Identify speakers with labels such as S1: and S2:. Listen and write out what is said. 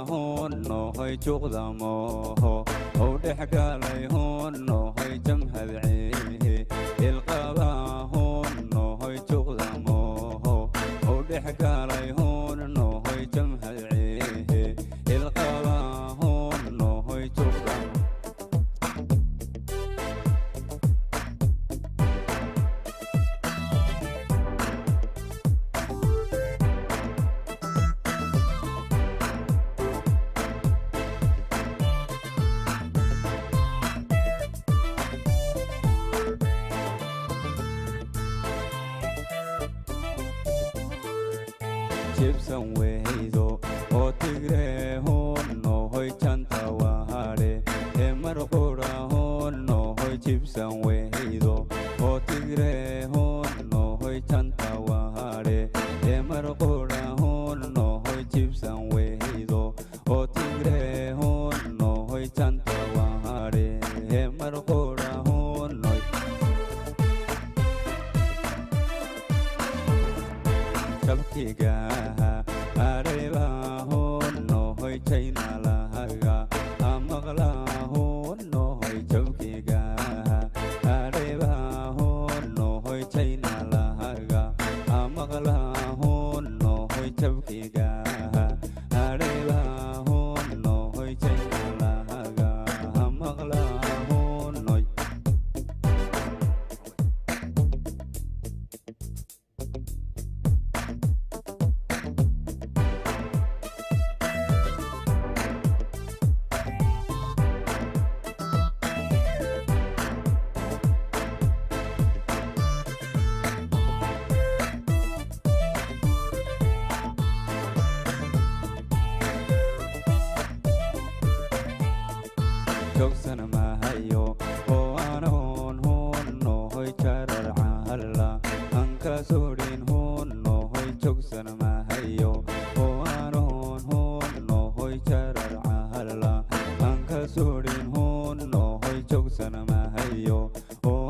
S1: هون نو هاي شغلة موهو أو دحقالي هون نو هاي جمها ذعيه القبا هون نو هاي شغلة موهو أو دحقالي هون نو هاي جمها ذعيه القبا هون نو هاي شغلة Chipson weydo o tigre hon no hoy chanta wahare e marqura hon no hoy Chipson weydo o tigre hon no hoy chanta wahare e marqura hon no hoy Chipson weydo o tigre hon no hoy chanta wahare e marqura hon no Chabkiga areba hon no hoy China lahaga amagla hon no hoy chabkiga areba hon no hoy China lahaga amagla hon no hoy chabkiga areba hon no hoy China lahaga amagla hon no Joksan mahayo o anon hon no hoy charar ahalla anka surin hon no hoy joksan mahayo o anon hon no hoy charar ahalla anka surin hon no hoy joksan mahayo o